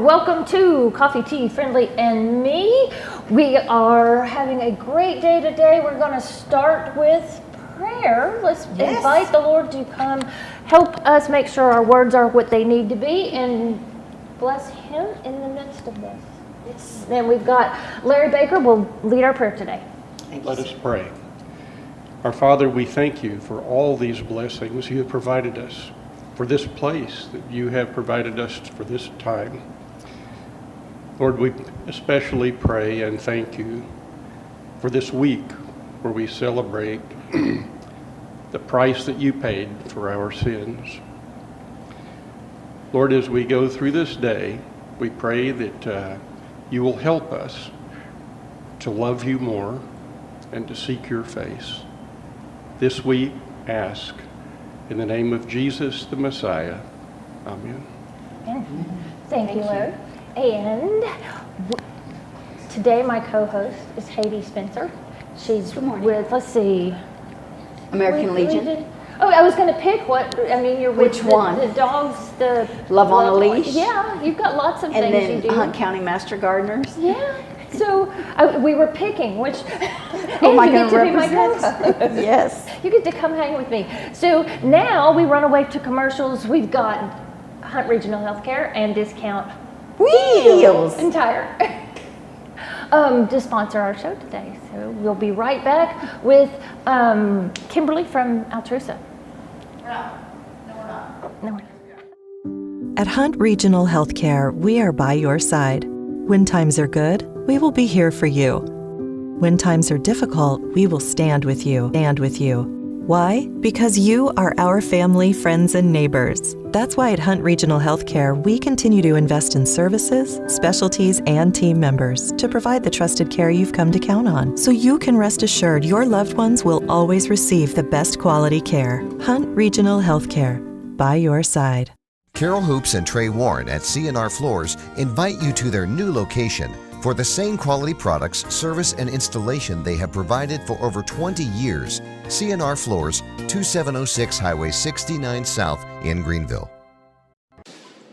welcome to Coffee, Tea, Friendly, and Me. We are having a great day today. We're going to start with prayer. Let's invite the Lord to come help us make sure our words are what they need to be and bless Him in the midst of this. Yes. Then we've got Larry Baker will lead our prayer today. Let us pray. Our Father, we thank you for all these blessings you have provided us, for this place that you have provided us for this time. Lord, we especially pray and thank you for this week where we celebrate the price that you paid for our sins. Lord, as we go through this day, we pray that you will help us to love you more and to seek your face. This we ask in the name of Jesus, the Messiah. Amen. Thank you, Larry. And today my co-host is Haiti Spencer. She's with, let's see. American Legion. Oh, I was going to pick you're with Which one? The dogs, the Love on a Leash. Yeah, you've got lots of things and you do. then Hunt County Master Gardeners. Yeah. So we were picking which. Who am I going to represent? Yes. You get to come hang with me. So now we run away to commercials. We've got Hunt Regional Healthcare and Discount Wheels and Tire to sponsor our show today. So we'll be right back with Kimberly from Altrusa. No, we're not. No, we're not. At Hunt Regional Healthcare, we are by your side. When times are good, we will be here for you. When times are difficult, we will stand with you. Why? Because you are our family, friends, and neighbors. That's why at Hunt Regional Healthcare, we continue to invest in services, specialties, and team members to provide the trusted care you've come to count on, so you can rest assured your loved ones will always receive the best quality care. Hunt Regional Healthcare, by your side. Carol Hoops and Trey Warren at C&R Floors invite you to their new location for the same quality products, service, and installation they have provided for over 20 years. C&R Floors, 2706 Highway 69 South in Greenville.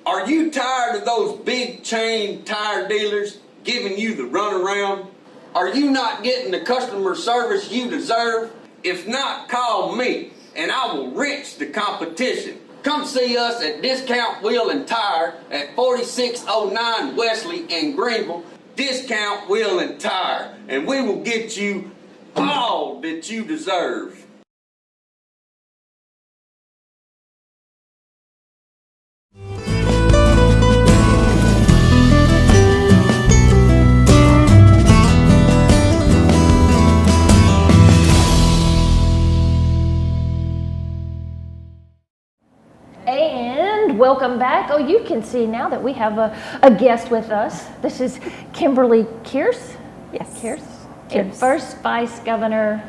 Are you tired of those big chain tire dealers giving you the runaround? Are you not getting the customer service you deserve? If not, call me and I will wrench the competition. Come see us at Discount Wheel and Tire at 4609 Wesley in Greenville. Discount Wheel and Tire, and we will get you all that you deserve. And welcome back. Oh, you can see now that we have a guest with us. This is Kimberly Kierce. Yes. Kierce. Kierce. First Vice Governor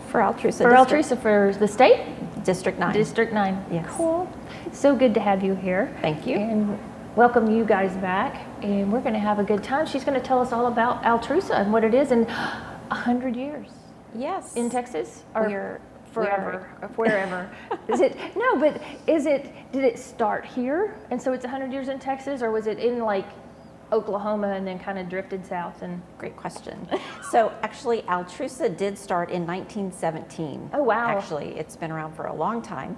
For Altrusa for Altrusa for the state? District 9. District 9. Yes. Cool. So good to have you here. Thank you. And welcome you guys back. And we're going to have a good time. She's going to tell us all about Altrusa and what it is in 100 years. Yes. In Texas? Or We're forever? Wherever. Did it start here? And so it's 100 years in Texas? Or was it in like Oklahoma and then kind of drifted south? And Great question. So actually, Altrusa did start in 1917. Oh, wow. Actually, it's been around for a long time.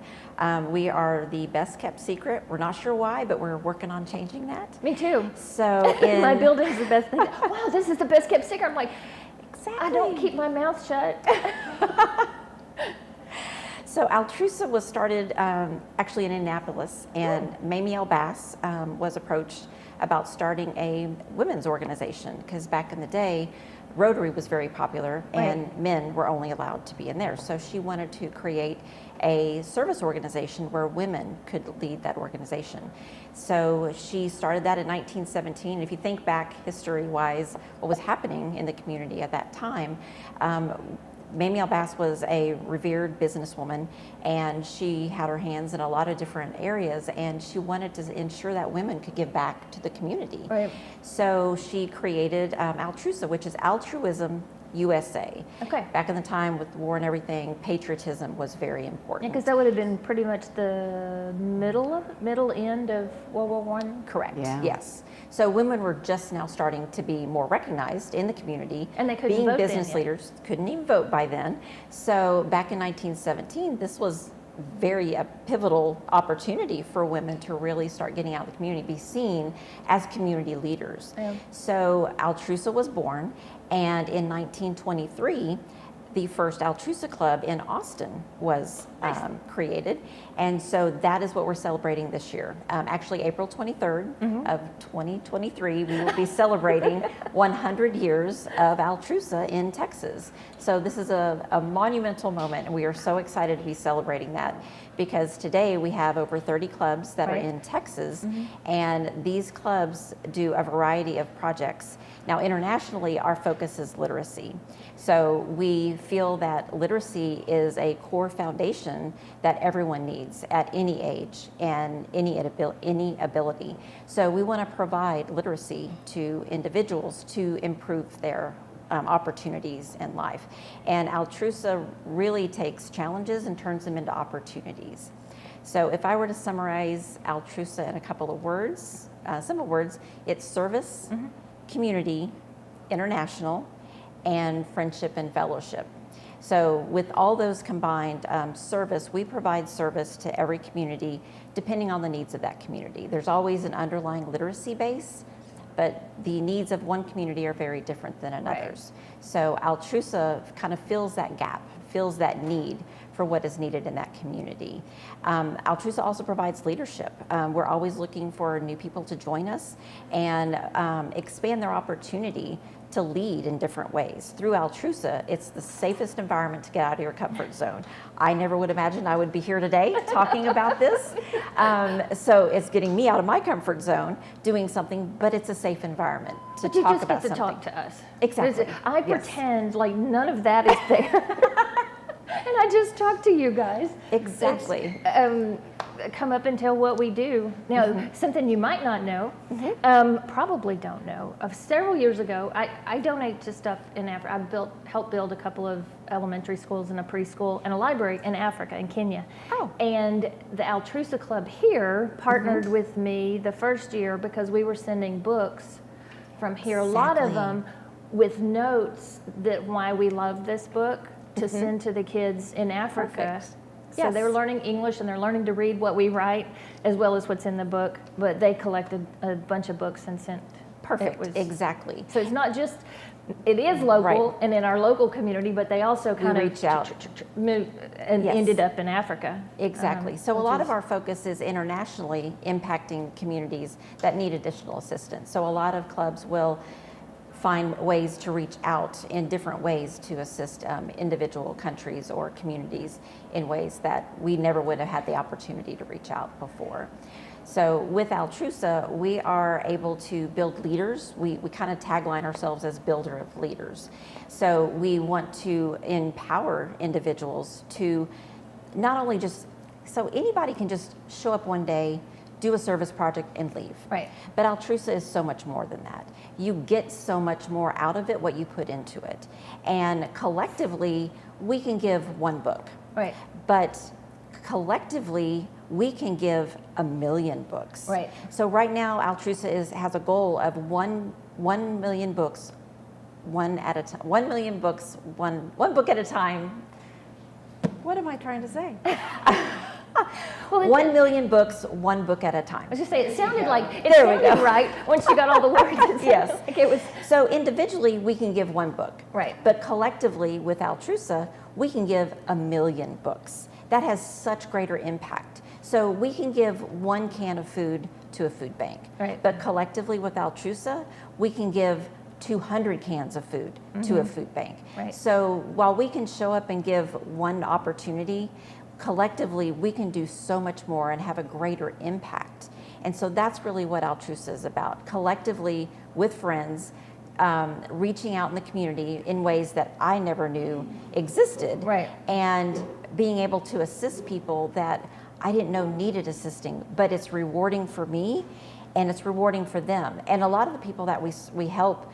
We are the best kept secret. We're not sure why, but we're working on changing that. Me too. So My building's the best thing. Wow, this is the best kept secret. I'm like, exactly. I don't keep my mouth shut. So Altrusa was started actually in Indianapolis, and Mamie L. Bass was approached about starting a women's organization, because back in the day, Rotary was very popular and men were only allowed to be in there. So she wanted to create a service organization where women could lead that organization. So she started that in 1917. If you think back history-wise, what was happening in the community at that time, Mamie L. Bass was a revered businesswoman, and she had her hands in a lot of different areas, and she wanted to ensure that women could give back to the community. Right. So she created Altrusa, which is altruism USA. Okay. Back in the time with the war and everything, patriotism was very important. Because that would have been pretty much the middle end of World War One. Correct. Yeah. Yes. So women were just now starting to be more recognized in the community. And they couldn't being vote then business yet. leaders, couldn't even vote by then. So back in 1917, this was very a pivotal opportunity for women to really start getting out of the community, be seen as community leaders. Yeah. So Altrusa was born, and in 1923, the first Altrusa Club in Austin was created, and so that is what we're celebrating this year. Actually, April 23rd of 2023, we will be celebrating 100 years of Altrusa in Texas. So this is a monumental moment, and we are so excited to be celebrating that, because today we have over 30 clubs that are in Texas, and these clubs do a variety of projects. Now, internationally, our focus is literacy. So we feel that literacy is a core foundation that everyone needs at any age and any ability. So we want to provide literacy to individuals to improve their opportunities in life. And Altrusa really takes challenges and turns them into opportunities. So if I were to summarize Altrusa in a couple of words, simple words, it's service, community, international, and friendship and fellowship. So with all those combined, service, we provide service to every community depending on the needs of that community. There's always an underlying literacy base, but the needs of one community are very different than another's. So Altrusa kind of fills that gap, fills that need for what is needed in that community. Altrusa also provides leadership. We're always looking for new people to join us and expand their opportunity to lead in different ways. Through Altrusa, it's the safest environment to get out of your comfort zone. I never would imagine I would be here today talking about this. So it's getting me out of my comfort zone, doing something, but it's a safe environment to But you talk just about get to something. talk to us. Exactly. I Yes. pretend like none of that is there. And I just talk to you guys. Exactly. Come up and tell what we do. Now, something you might not know, probably don't know. Of several years ago, I donate to stuff in Africa. I helped build a couple of elementary schools and a preschool and a library in Africa, in Kenya. Oh. And the Altrusa Club here partnered with me the first year because we were sending books from here, a lot of Exactly. them with notes that why we love this book to send to the kids in Africa. Perfect. So Yes. they're learning English and they're learning to read what we write as well as what's in the book, but they collected a bunch of books and sent. Perfect. It was- Exactly. So it's not just, it is local Right. and in our local community, but they also kind of reach out. moved and Yes. ended up in Africa. Exactly. So a which lot is- of our focus is internationally impacting communities that need additional assistance. So a lot of clubs will find ways to reach out in different ways to assist individual countries or communities in ways that we never would have had the opportunity to reach out before. So with Altrusa, we are able to build leaders. We kind of tagline ourselves as builder of leaders. So we want to empower individuals to not only just, so anybody can just show up one day, do a service project and leave. Right. But Altrusa is so much more than that. You get so much more out of it, what you put into it. And collectively, we can give one book. Right. But collectively, we can give 1 million books. Right. So right now, Altrusa has a goal of 1 million books, one at a time. 1 million books, one book at a time. What am I trying to say? Well, 1 million books, one book at a time. I was just saying, it sounded like, it There we sounded go. right once you got all the words. Yes. Like it was, So individually, we can give one book. Right. But collectively, with Altrusa, we can give 1 million books. That has such greater impact. So we can give 1 can of food to a food bank. Right. But collectively, with Altrusa, we can give 200 cans of food to a food bank. Right. So while we can show up and give one opportunity, collectively, we can do so much more and have a greater impact. And so that's really what Altrusa is about. Collectively, with friends, reaching out in the community in ways that I never knew existed. Right. And being able to assist people that I didn't know needed assisting, but it's rewarding for me and it's rewarding for them. And a lot of the people that we help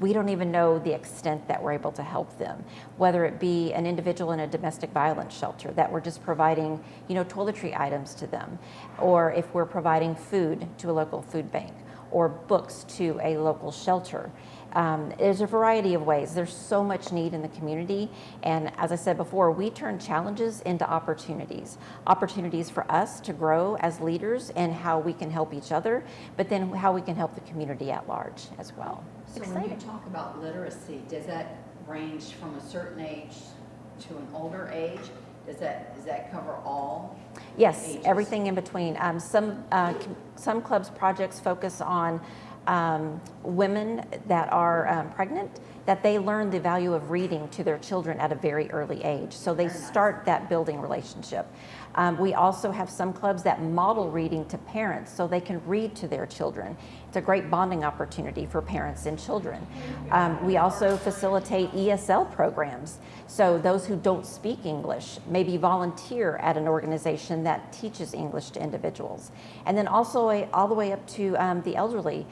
we don't even know the extent that we're able to help them, whether it be an individual in a domestic violence shelter that we're just providing, toiletry items to them, or if we're providing food to a local food bank or books to a local shelter. There's a variety of ways. There's so much need in the community. And as I said before, we turn challenges into opportunities. Opportunities for us to grow as leaders and how we can help each other, but then how we can help the community at large as well. So when you talk about literacy, does that range from a certain age to an older age? Does that cover all? Yes, ages? everything in between. Some clubs projects focus on women that are pregnant, that they learn the value of reading to their children at a very early age. So they start that building relationship. We also have some clubs that model reading to parents so they can read to their children. It's a great bonding opportunity for parents and children. We also facilitate ESL programs. So those who don't speak English maybe volunteer at an organization that teaches English to individuals. And then also all the way up to the elderly.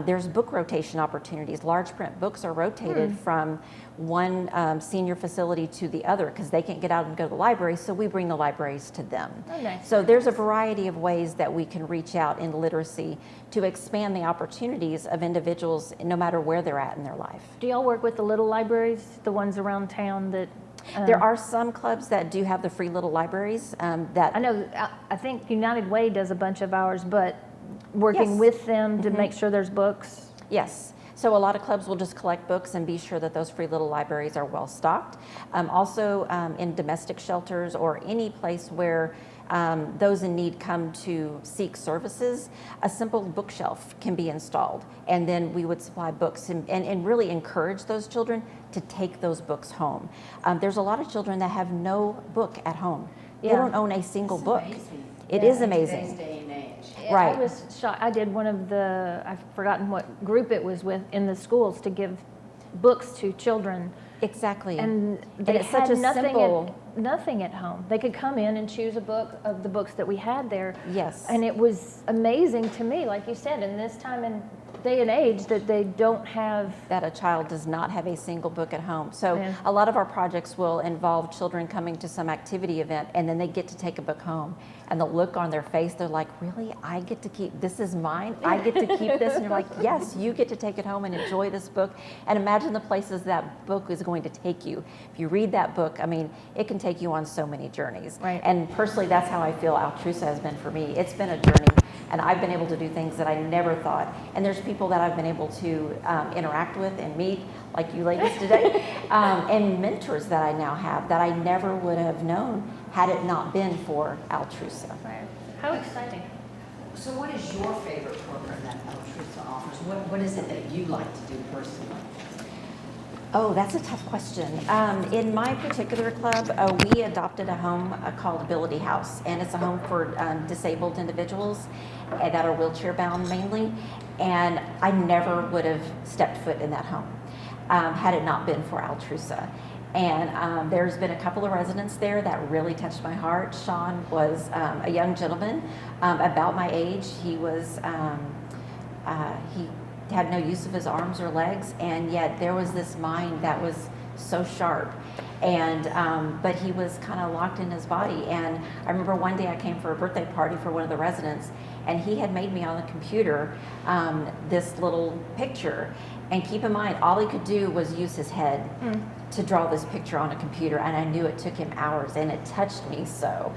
There's book rotation opportunities. Large print books are rotated from one senior facility to the other because they can't get out and go to the library, so we bring the libraries to them. Oh, nice. So there's a variety of ways that we can reach out in literacy to expand the opportunities of individuals no matter where they're at in their life. Do y'all work with the little libraries, the ones around town that? There are some clubs that do have the free little libraries that I know, I think United Way does a bunch of ours, but working Yes. with them to make sure there's books. Yes. So a lot of clubs will just collect books and be sure that those free little libraries are well stocked. Also in domestic shelters or any place where those in need come to seek services, a simple bookshelf can be installed. And then we would supply books and really encourage those children to take those books home. There's a lot of children that have no book at home. They Yeah. don't own a single book. Amazing. It Yeah. is amazing. Today's day and age. Right. I was shocked. I did one of the, I've forgotten what group it was with in the schools to give books to children. Exactly. And they it's had such a nothing simple. nothing at home. They could come in and choose a book of the books that we had there. Yes. And it was amazing to me, like you said, in this time and day and age that they don't have. That a child does not have a single book at home. So Yeah. a lot of our projects will involve children coming to some activity event and then they get to take a book home. And the look on their face, they're like, really? I get to keep, this is mine? I get to keep this? And you're like, yes, you get to take it home and enjoy this book. And imagine the places that book is going to take you. If you read that book, I mean, it can take you on so many journeys. Right. And personally, that's how I feel Altrusa has been for me. It's been a journey. And I've been able to do things that I never thought. And there's people that I've been able to interact with and meet, like you ladies today, and mentors that I now have that I never would have known had it not been for Altrusa. How exciting. So what is your favorite program that Altrusa offers? What is it that you like to do personally? Oh, that's a tough question. In my particular club, we adopted a home called Ability House, and it's a home for disabled individuals that are wheelchair bound mainly, and I never would have stepped foot in that home had it not been for Altrusa. And there's been a couple of residents there that really touched my heart. Sean was a young gentleman about my age. He was, he had no use of his arms or legs, and yet there was this mind that was so sharp. And but he was kind of locked in his body. And I remember one day I came for a birthday party for one of the residents, and he had made me on the computer this little picture. And keep in mind, all he could do was use his head to draw this picture on a computer, and I knew it took him hours, and it touched me so.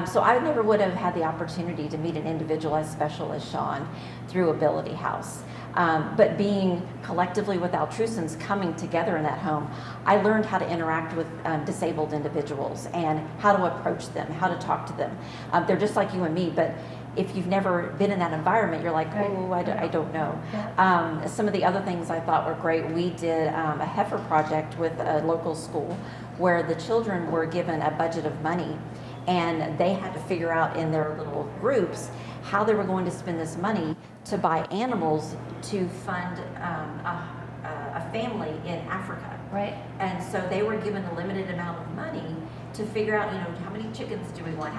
So I never would have had the opportunity to meet an individual as special as Sean through Ability House. But being collectively with Altrusans coming together in that home, I learned how to interact with disabled individuals and how to approach them, how to talk to them. They're just like you and me, but if you've never been in that environment, you're like, oh, I don't know. Some of the other things I thought were great, we did a heifer project with a local school where the children were given a budget of money, and they had to figure out in their little groups how they were going to spend this money to buy animals to fund a family in Africa. Right. And so they were given a limited amount of money to figure out, how many chickens do we want?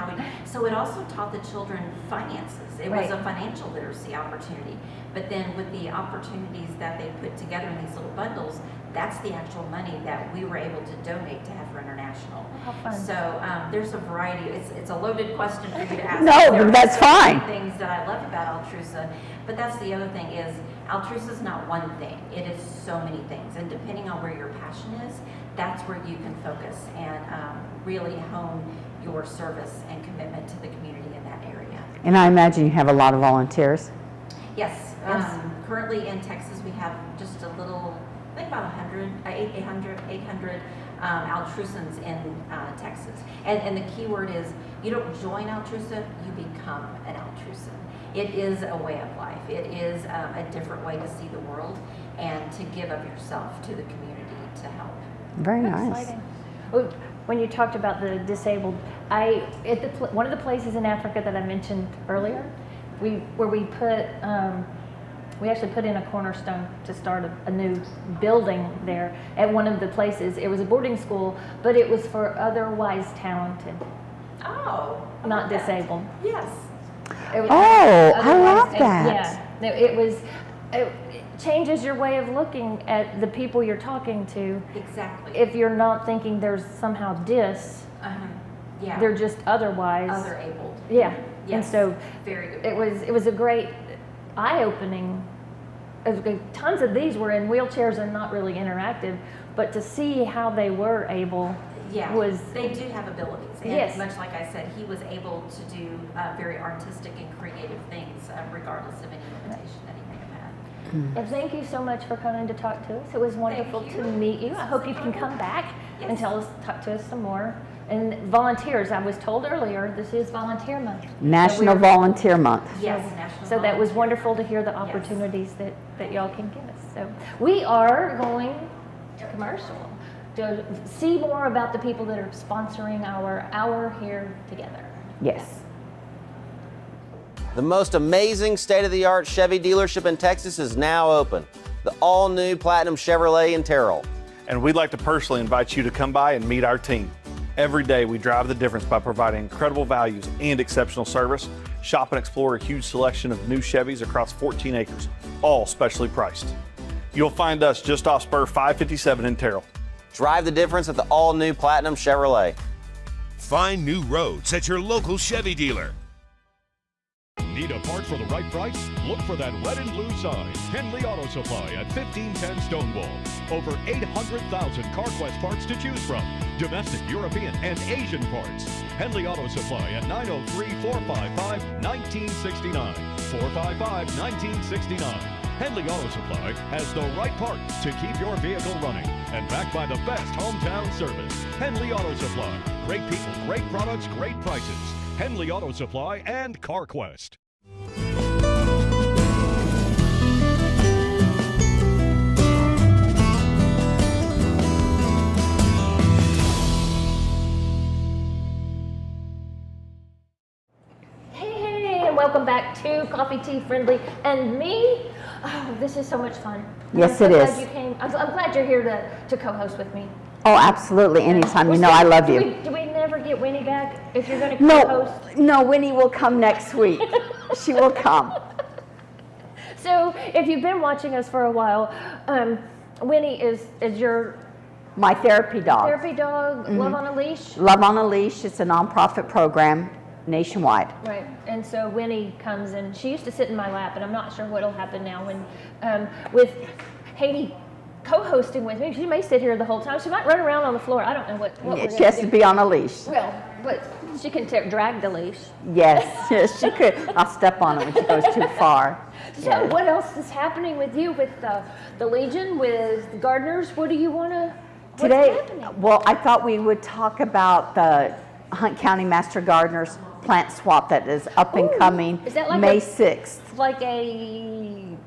So it also taught the children finances. It was a financial literacy opportunity. But then with the opportunities that they put together in these little bundles, that's the actual money that we were able to donate to Heifer International. How fun. So there's a variety. It's a loaded question for you to ask. No, that's fine. Things that I love about Altrusa, but that's the other thing is Altrusa is not one thing. It is so many things, and depending on where your passion is, that's where you can focus and really hone your service and commitment to the community in that area. And I imagine you have a lot of volunteers. Yes. Currently in Texas, we have just a little, I think about 800 Altrusans in Texas. And the key word is, you don't join Altrusa, you become an Altrusan. It is a way of life. It is a different way to see the world and to give of yourself to the community to help. Very nice. Exciting. When you talked about the disabled, one of the places in Africa that I mentioned earlier, we actually put in a cornerstone to start a new building there at one of the places. It was a boarding school, but it was for otherwise talented. Oh. Not disabled. Yes. It was I love that. Yeah. It changes your way of looking at the people you're talking to. Exactly. If you're not thinking there's somehow yeah. they're just otherwise. Other abled. Yeah. Yes. And so very good. It was a great eye-opening. Tons of these were in wheelchairs and not really interactive, but to see how they were able was... They do have abilities. And yes. much like I said, he was able to do very artistic and creative things regardless of any limitation that he may have had. And thank you so much for coming to talk to us. It was wonderful to meet you. I hope you can come back and talk to us some more. And volunteers, I was told earlier, this is Volunteer Month. National Volunteer Month. Yes, National So that was Volunteer. wonderful to hear the opportunities that y'all can give us. So we are going to commercial to see more about the people that are sponsoring our hour here together. Yes. The most amazing state-of-the-art Chevy dealership in Texas is now open. The all-new Platinum Chevrolet in Terrell. And we'd like to personally invite you to come by and meet our team. Every day we drive the difference by providing incredible values and exceptional service. Shop and explore a huge selection of new Chevys across 14 acres, all specially priced. You'll find us just off Spur 557 in Terrell. Drive the difference at the all-new Platinum Chevrolet. Find new roads at your local Chevy dealer. Need a part for the right price? Look for that red and blue sign. Henley Auto Supply at 1510 Stonewall. Over 800,000 CarQuest parts to choose from. Domestic, European, and Asian parts. Henley Auto Supply at 903-455-1969. 455-1969. Henley Auto Supply has the right parts to keep your vehicle running. And backed by the best hometown service. Henley Auto Supply. Great people, great products, great prices. Henley Auto Supply and CarQuest. Hey, and welcome back to Coffee, Tea, Friendly, and me. Oh, this is so much fun. Yes, I'm it so is. glad you came. I'm glad you're here to co-host with me. Oh, absolutely. Anytime. You know I love you. Do we never get Winnie back if you're going to co-host? No, Winnie will come next week. She will come. So if you've been watching us for a while, Winnie is your My therapy dog. therapy dog, Love on a Leash. Love on a Leash. It's a nonprofit program nationwide. Right, and so Winnie comes and she used to sit in my lap, and I'm not sure what'll happen now when, with Haiti co-hosting with me. She may sit here the whole time. She might run around on the floor. I don't know what we're She gonna has do. to be on a leash. Well, but she can drag the leash. Yes, yes, she could. I'll step on it when she goes too far. So what else is happening with you, with the Legion, with the gardeners? What do you want to, Today, well, I thought we would talk about the Hunt County Master Gardeners plant swap that is up and coming is that like May a- 6th. like a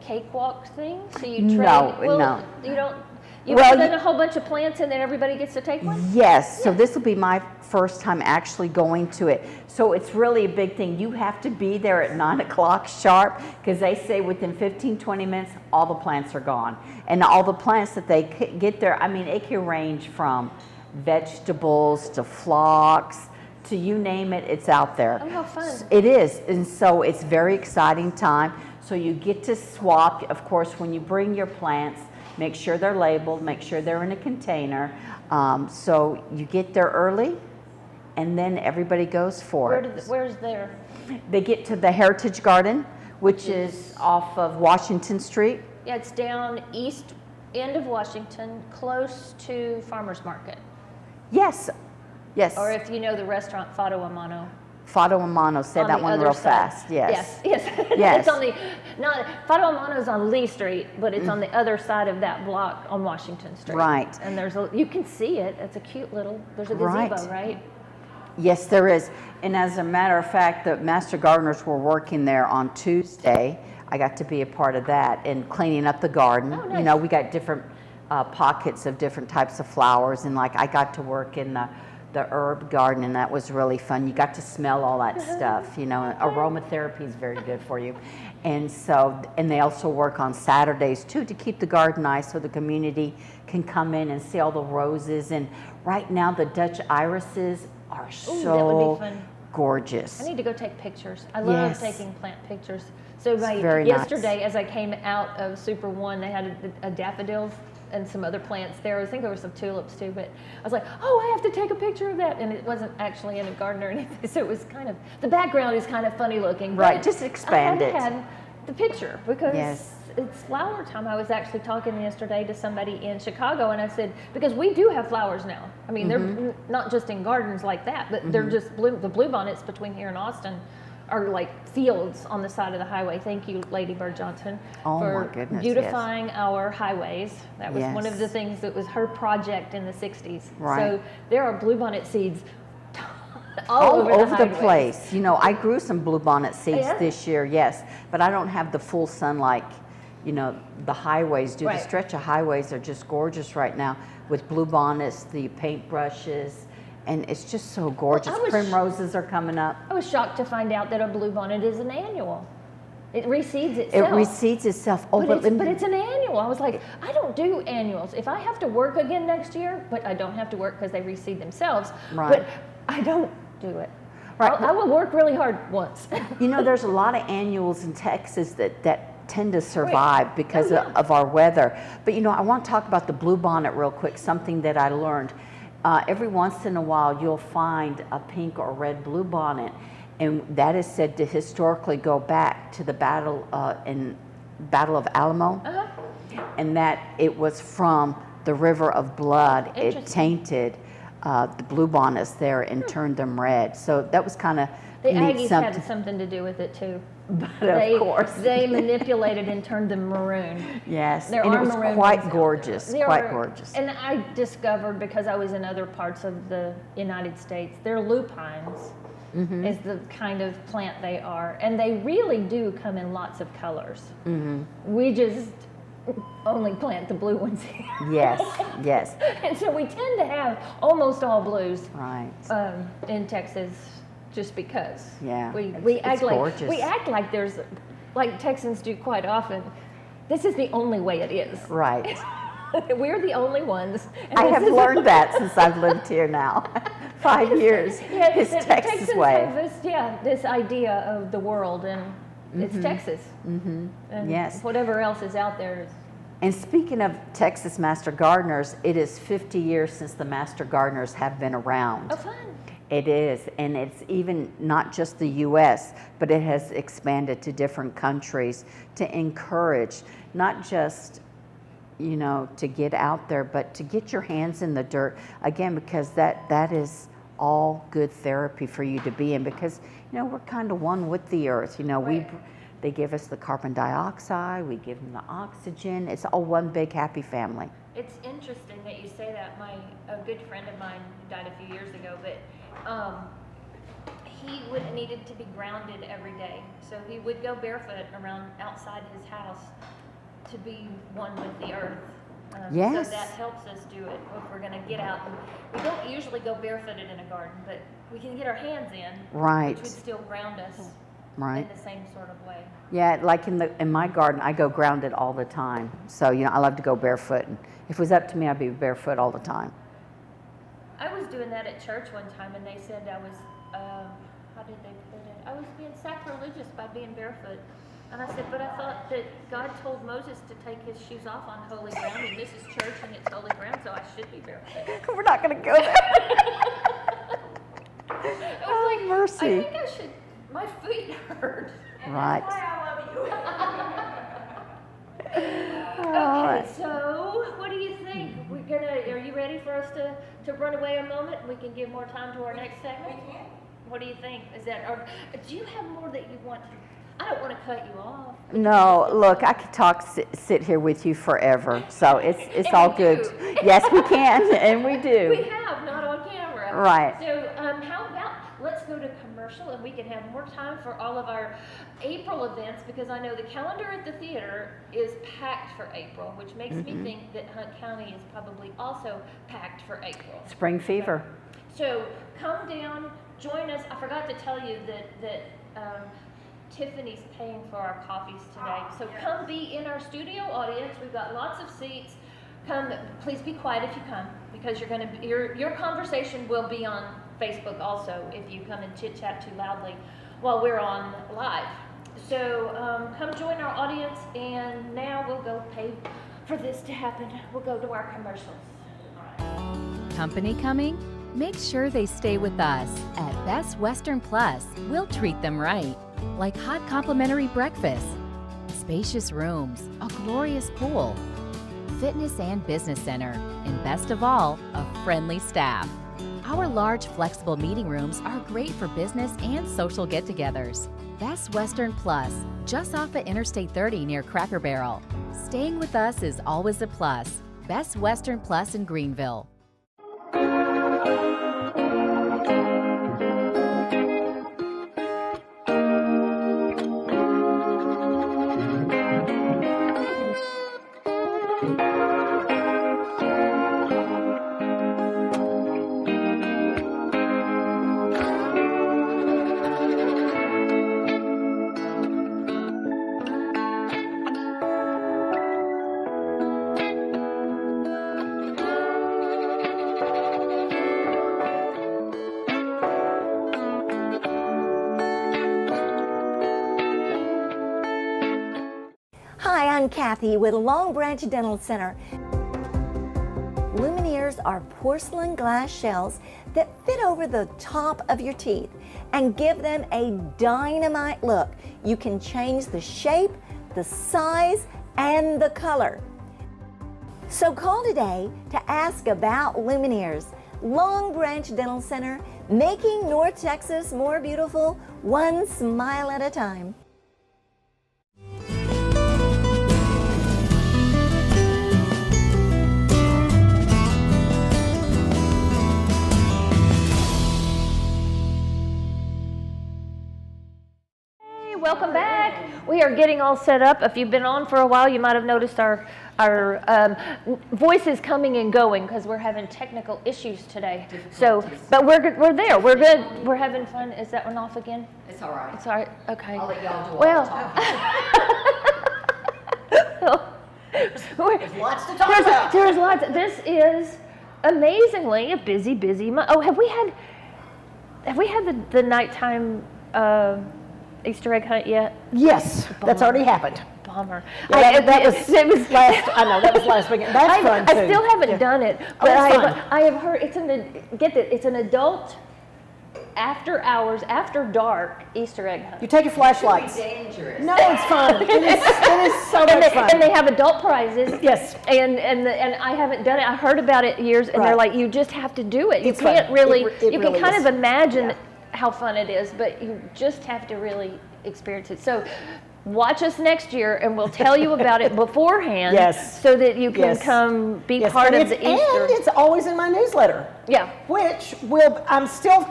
cakewalk thing? So you trade? No, well, no. You don't. You Well, put in a whole bunch of plants and then everybody gets to take one? Yes, so this will be my first time actually going to it. So it's really a big thing. You have to be there at 9 o'clock sharp because they say within 15, 20 minutes, all the plants are gone. And all the plants that they get there, I mean, it can range from vegetables to phlox to you name it, it's out there. Oh, how fun. It is, and so it's very exciting time. So you get to swap, of course, when you bring your plants, make sure they're labeled, make sure they're in a container. So you get there early, and then everybody goes for it. Where's there? They get to the Heritage Garden, which is off of Washington Street. Yeah, it's down east end of Washington, close to Farmers Market. Yes, yes. Or if you know the restaurant Fado a Mano. Fado a Mano, say that one real fast. Yes. Yes. Yes. It's on the, not, Fado a Mano is on Lee Street, but it's on the other side of that block on Washington Street. Right. And there's a, you can see it. It's a cute little, there's a gazebo, right? Yes, there is. And as a matter of fact, the Master Gardeners were working there on Tuesday. I got to be a part of that and cleaning up the garden. Oh, nice. You know, we got different pockets of different types of flowers, and like I got to work in the herb garden, and that was really fun. You got to smell all that stuff. You know, aromatherapy is very good for you. And so, and they also work on Saturdays too to keep the garden nice so the community can come in and see all the roses. And right now the Dutch irises are so gorgeous. I need to go take pictures. I love taking plant pictures. So yesterday, as I came out of Super One, they had a daffodils and some other plants there. I think there were some tulips too, but I was like, oh, I have to take a picture of that. And it wasn't actually in a garden or anything, so it was kind of, the background is kind of funny looking. Right, just expand it. I had the picture because it's flower time. I was actually talking yesterday to somebody in Chicago, and I said, because we do have flowers now. I mean, they're not just in gardens like that, but they're just the bluebonnets between here and Austin are like fields on the side of the highway. Thank you, Lady Bird Johnson, for beautifying our highways. That was one of the things that was her project in the 60s. Right. So there are bluebonnet seeds all over the place. You know, I grew some bluebonnet seeds this year, yes, but I don't have the full sun like, you know, the highways do. The stretch of highways are just gorgeous right now with bluebonnets, the paintbrushes. And it's just so gorgeous. Well, primroses are coming up. I was shocked to find out that a bluebonnet is an annual. It reseeds itself. It reseeds itself. Oh, but it's an annual. I was like, I don't do annuals. If I have to work again next year, but I don't have to work because they reseed themselves, but I don't do it. Right. I will work really hard once. You know, there's a lot of annuals in Texas that tend to survive because of our weather. But you know, I want to talk about the bluebonnet real quick, something that I learned. Every once in a while, you'll find a pink or red bluebonnet, and that is said to historically go back to the Battle of Alamo, and that it was from the river of blood. It tainted the bluebonnets there and turned them red. So that was kind of the Aggies had something to do with it too. But of course, they manipulated and turned them maroon. Yes, and it was quite gorgeous, quite gorgeous. And I discovered, because I was in other parts of the United States, they're lupines. Is the kind of plant they are, and they really do come in lots of colors. We just only plant the blue ones here. Yes, yes. And so we tend to have almost all blues, right, in Texas. Just because we act like there's, like Texans do quite often, this is the only way it is. Right. We're the only ones. I have learned that since I've lived here now. 5 years. It's Texas way. Have this idea of the world, and it's Texas. And whatever else is out there is. And speaking of Texas Master Gardeners, it is 50 years since the Master Gardeners have been around. Oh, fun. It is, and it's even not just the U.S., but it has expanded to different countries to encourage not just, you know, to get out there, but to get your hands in the dirt, again, because that is all good therapy for you to be in, because, you know, we're kind of one with the earth. You know, they give us the carbon dioxide, we give them the oxygen. It's all one big happy family. It's interesting that you say that. A good friend of mine died a few years ago, but he needed to be grounded every day. So he would go barefoot around outside his house to be one with the earth. Yes. So that helps us do it if we're going to get out. We don't usually go barefooted in a garden, but we can get our hands in, which would still ground us in the same sort of way. Yeah, like in my garden, I go grounded all the time. So, you know, I love to go barefoot. And if it was up to me, I'd be barefoot all the time. I was doing that at church one time, and they said I was, how did they put it? I was being sacrilegious by being barefoot. And I said, but I thought that God told Moses to take his shoes off on holy ground, and this is church and it's holy ground, so I should be barefoot. We're not going to go there. I was like, mercy. I think I should, my feet hurt. Right. That's why I love you. Okay, so what do you think? Are you ready for us to run away a moment and we can give more time to our next segment? We can. What do you think? Or do you have more that you want to? I don't want to cut you off. No, look, I could sit here with you forever, so it's all good. Yes, we can, and we do. We have, not on camera. Right. So how about let's go to commercial and we can have more time for all of our April events, because I know the calendar at the theater is packed for April, which makes me think that Hunt County is probably also packed for April. Spring fever. So come down, join us. I forgot to tell you that Tiffany's paying for our coffees today. So come be in our studio audience. We've got lots of seats. Come, please be quiet if you come, because your conversation will be on Facebook also if you come and chit chat too loudly while we're on live. So come join our audience, and now we'll go pay for this to happen. We'll go to our commercials. Company coming? Make sure they stay with us. At Best Western Plus, we'll treat them right. Like hot complimentary breakfast, spacious rooms, a glorious pool, fitness and business center, and best of all, a friendly staff. Our large, flexible meeting rooms are great for business and social get-togethers. Best Western Plus, just off of Interstate 30 near Cracker Barrel. Staying with us is always a plus. Best Western Plus in Greenville. Hi, I'm Kathy with Long Branch Dental Center. Lumineers are porcelain glass shells that fit over the top of your teeth and give them a dynamite look. You can change the shape, the size, and the color. So call today to ask about Lumineers. Long Branch Dental Center, making North Texas more beautiful, one smile at a time. Welcome back. We are getting all set up. If you've been on for a while, you might have noticed our voices coming and going because we're having technical issues today. So, but we're there. We're good. We're having fun. Is that one off again? It's all right. It's all right. Okay. I'll let y'all do all the talking. There's lots to talk about. There's lots. This is amazingly a busy month. Oh, have we had the nighttime Easter egg hunt yet? Yes, that's already happened. Bummer. Yeah, that was last. I know that was last weekend. That's fun too. I still haven't done it, but I have heard it's it's an adult after hours, after dark Easter egg hunt. You take your flashlights. It's dangerous. No, it's fun. It is so much fun. And they have adult prizes. Yes. And I haven't done it. I heard about it years, and they're like, you just have to do it. You It's can't fun. really. It you really can kind is. of imagine how fun it is, but you just have to really experience it. So watch us next year, and we'll tell you about it beforehand. Yes. So that you can come be part of the Easter. And it's always in my newsletter. Yeah. Which I'm still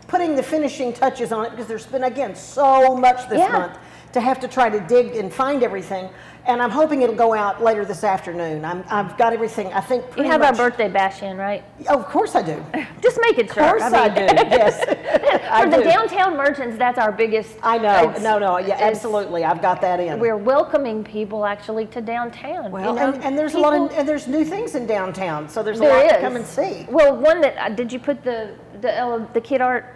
putting the finishing touches on it because there's been, again, so much this month to have to try to dig and find everything. And I'm hoping it'll go out later this afternoon. I've got everything, I think, pretty You have much. our birthday bash in, right? Oh, of course I do. Just making sure. Of course I do, yes. For the downtown merchants, that's our biggest. I know. Yeah, absolutely. I've got that in. We're welcoming people actually to downtown. Well, you know, and there's people, a lot of, and there's new things in downtown, so there's a lot to come and see. Well, one that did you put the kid art?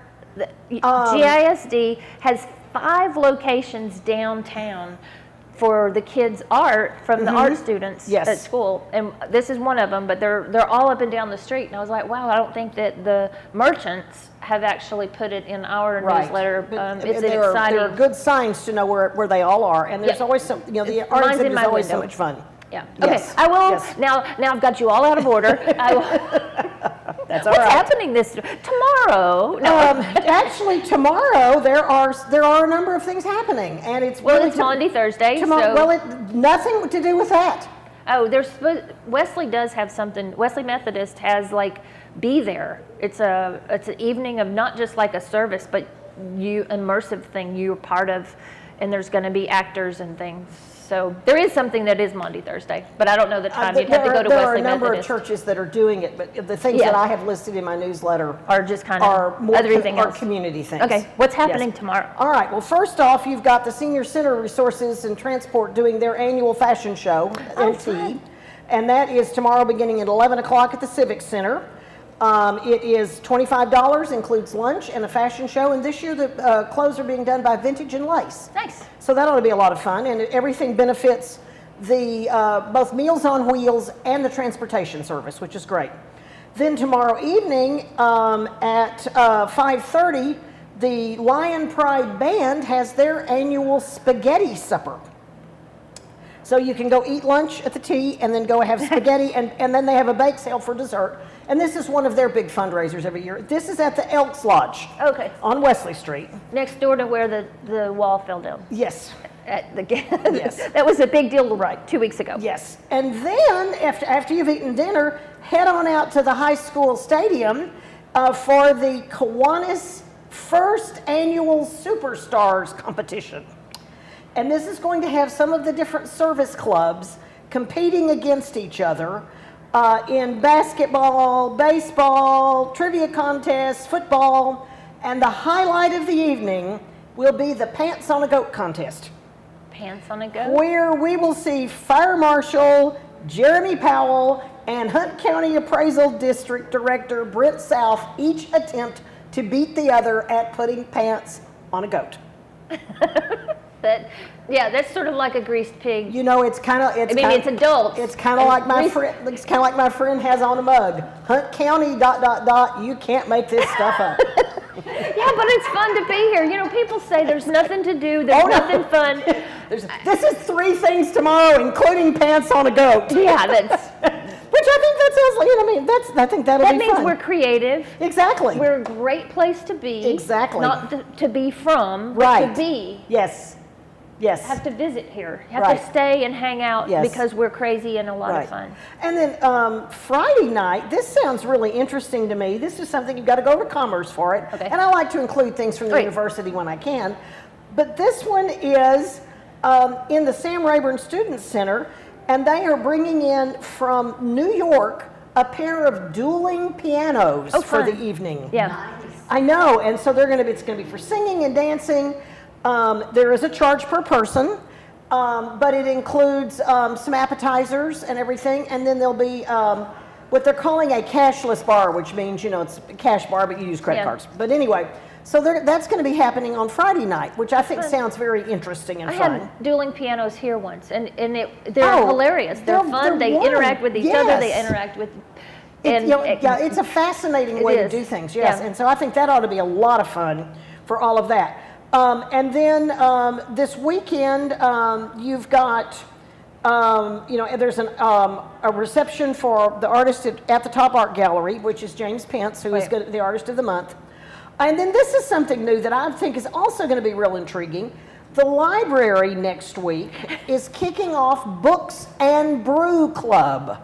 GISD has 5 locations downtown for the kids' art from the art students at school, and this is one of them. But they're all up and down the street, and I was like, wow, I don't think that the merchants have actually put it in our newsletter. It's exciting. There are good signs to know where they all are, and there's always some. You know, the art exhibit is always so much fun. Yeah. Okay. I will now. I've got you all out of order. I will. That's all What's right. happening tomorrow? No. Actually, tomorrow there are a number of things happening, and it's it's Maundy Thursday. Tomorrow, nothing to do with that. Oh, Wesley does have something. Wesley Methodist has be there. It's an evening of not just like a service, but immersive thing you're part of, and there's going to be actors and things. So there is something that is Maundy Thursday, but I don't know the time. You'd have to go to Wesley Methodist. There are a number of churches that are doing it, but the things that I have listed in my newsletter are just kind of everything else. Community things. Okay, what's happening tomorrow? All right. Well, first off, you've got the Senior Center Resources and Transport doing their annual fashion show, NT, and that is tomorrow beginning at 11 o'clock at the Civic Center. It is $25, includes lunch and a fashion show, and this year the clothes are being done by Vintage and Lace. Nice. So that ought to be a lot of fun, and everything benefits the both Meals on Wheels and the transportation service, which is great. Then tomorrow evening at 5:30, the Lion Pride Band has their annual spaghetti supper. So you can go eat lunch at the T and then go have spaghetti, and then they have a bake sale for dessert. And this is one of their big fundraisers every year. This is at the Elks Lodge on Wesley Street. Next door to where the wall fell down. Yes. Yes. That was a big deal 2 weeks ago. Yes. And then after you've eaten dinner, head on out to the high school stadium for the Kiwanis first annual Superstars competition. And this is going to have some of the different service clubs competing against each other in basketball, baseball, trivia contests, football, and the highlight of the evening will be the Pants on a Goat contest. Pants on a Goat? Where we will see Fire Marshal Jeremy Powell and Hunt County Appraisal District Director Brent South each attempt to beat the other at putting pants on a goat. That's sort of like a greased pig. You know, it's it's adults. It's kind of like my friend. It's kind of like my friend has on a mug. Hunt County ... You can't make this stuff up. Yeah, but it's fun to be here. You know, people say there's nothing to do. There's nothing fun. This is 3 things tomorrow, including pants on a goat. Yeah, that's. Which I think that sounds like. I think that'll be fun. That means we're creative. Exactly. We're a great place to be. Exactly. Not to be from, but to be. Yes. Yes. Have to visit here. Have to stay and hang out because we're crazy and a lot of fun. And then Friday night, this sounds really interesting to me. This is something you've got to go to Commerce for it. Okay. And I like to include things from the university when I can. But this one is in the Sam Rayburn Student Center, and they are bringing in from New York a pair of dueling pianos for the evening. Yeah. Nice. I know, and so it's going to be for singing and dancing. There is a charge per person, but it includes some appetizers and everything, and then there'll be what they're calling a cashless bar, which means, it's a cash bar, but you use credit cards. But anyway, so that's going to be happening on Friday night, which I think sounds very interesting and fun. I had dueling pianos here once, and they're hilarious. They're fun. They interact with each other. They interact with... it's a fascinating way to do things, and so I think that ought to be a lot of fun for all of that. And then this weekend, you've got, there's a reception for the artist at the Top Art Gallery, which is James Pence, who is the Artist of the Month. And then this is something new that I think is also going to be real intriguing. The library next week is kicking off Books and Brew Club,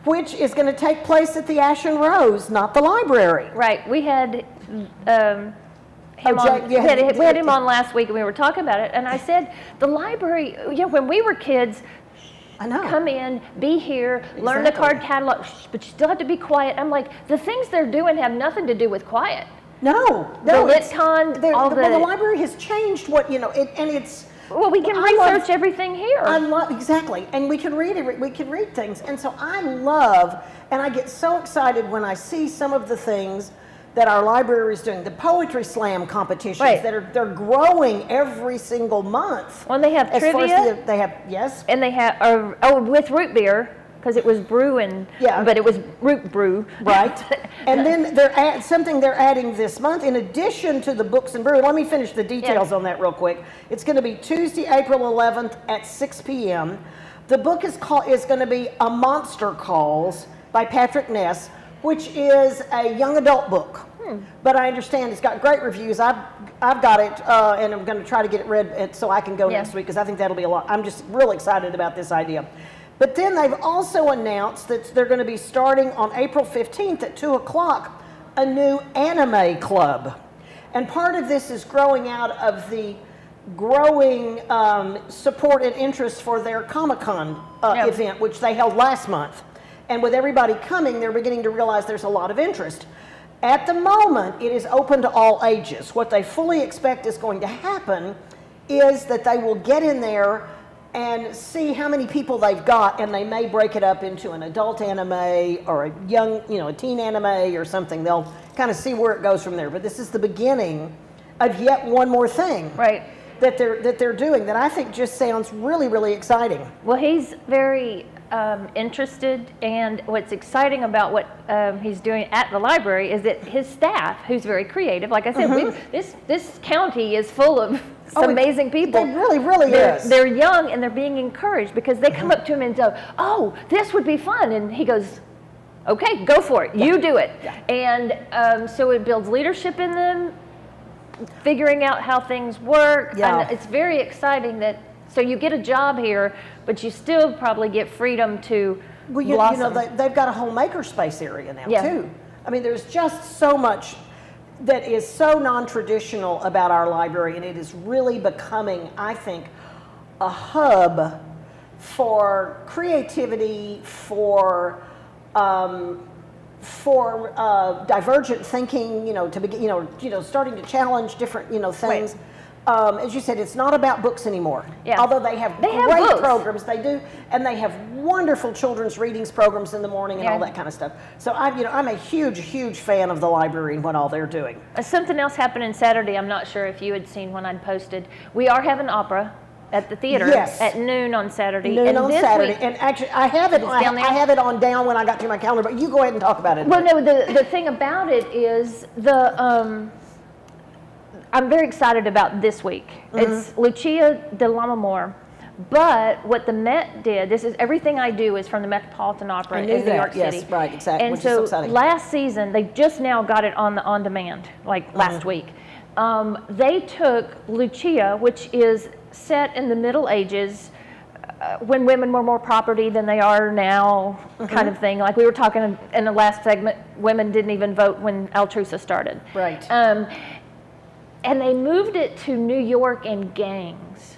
which is going to take place at the Ashen Rose, not the library. Right. We had... we had him on last week, and we were talking about it, and I said, the library, when we were kids, come in, be here, learn the card catalog, but you still have to be quiet. I'm like, the things they're doing have nothing to do with quiet. No, The it's- LitCon, all well, the the... library has changed what, and it's... Well, we can I love- research everything here. I love, exactly, and we can read things, and so I love, and I get so excited when I see some of the things that our library is doing, the poetry slam competitions Right. they're growing every single month. Well, they have As far as trivia. they have, yes. And they have, with root beer, because it was brew and, Yeah. but it was root brew. Right. And then they're adding this month in addition to the books and brew. Let me finish the details on that real quick. It's going to be Tuesday, April 11th at 6 p.m. The book is going to be A Monster Calls by Patrick Ness, which is a young adult book. But I understand it's got great reviews. I've got it, and I'm going to try to get it read so I can go next week, because I think that'll be a lot. I'm just real excited about this idea. But then they've also announced that they're going to be starting on April 15th at 2 o'clock a new anime club. And part of this is growing out of the growing support and interest for their Comic-Con event, which they held last month. And with everybody coming, they're beginning to realize there's a lot of interest. At the moment, it is open to all ages. What they fully expect is going to happen is that they will get in there and see how many people they've got, and they may break it up into an adult anime or a young, a teen anime or something. They'll kind of see where it goes from there. But this is the beginning of yet one more thing that they're doing that I think just sounds really, really exciting. Well, he's very interested, and what's exciting about what he's doing at the library is that his staff, who's very creative, like I said, this county is full of amazing people. It really, really is. They're young and they're being encouraged because they come up to him and say, "Oh, this would be fun," and he goes, "Okay, go for it. You do it." And so it builds leadership in them, figuring out how things work. And it's very exciting that. So you get a job here, but you still probably get freedom to blossom. They've got a whole makerspace area now too. I mean, there's just so much that is so non-traditional about our library, and it is really becoming, I think, a hub for creativity, for divergent thinking. To begin, starting to challenge different, things. As you said, it's not about books anymore. Although they have great programs, they do, and they have wonderful children's readings programs in the morning and all that kind of stuff. So I'm a huge, huge fan of the library and what all they're doing. Something else happening Saturday. I'm not sure if you had seen when I'd posted. We are having opera at the theater at noon on Saturday. And actually, I have it. I have it on down when I got to my calendar. But you go ahead and talk about it. Well, no. The thing about it is I'm very excited about this week. It's Lucia de Lammermoor. But what the Met did, this is everything I do is from the Metropolitan Opera in New York City. Yes, right, exactly. And which is so so exciting. last season, they just now got it on demand, like last week. They took Lucia, which is set in the Middle Ages, when women were more property than they are now, kind of thing. Like we were talking in the last segment, women didn't even vote when Altrusa started. Right. And they moved it to New York in gangs.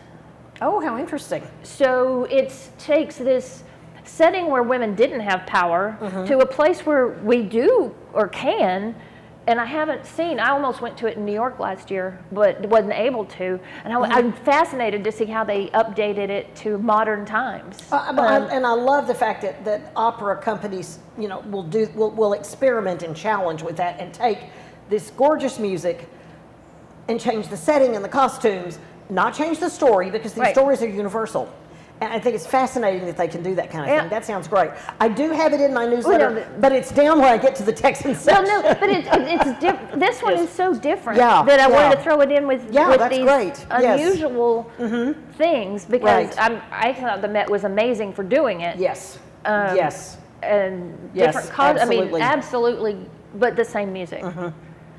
Oh, how interesting. So it takes this setting where women didn't have power to a place where we do or can. And I almost went to it in New York last year, but wasn't able to. And I'm fascinated to see how they updated it to modern times. And I love the fact that opera companies, will experiment and challenge with that and take this gorgeous music and change the setting and the costumes, not change the story, because these stories are universal. And I think it's fascinating that they can do that kind of thing. That sounds great. I do have it in my newsletter, but it's down when I get to the Texan section. Well, no, but it's different. This one is so different that I wanted to throw it in with these unusual things, because I thought the Met was amazing for doing it. Yes. And different causes. I mean, absolutely, but the same music.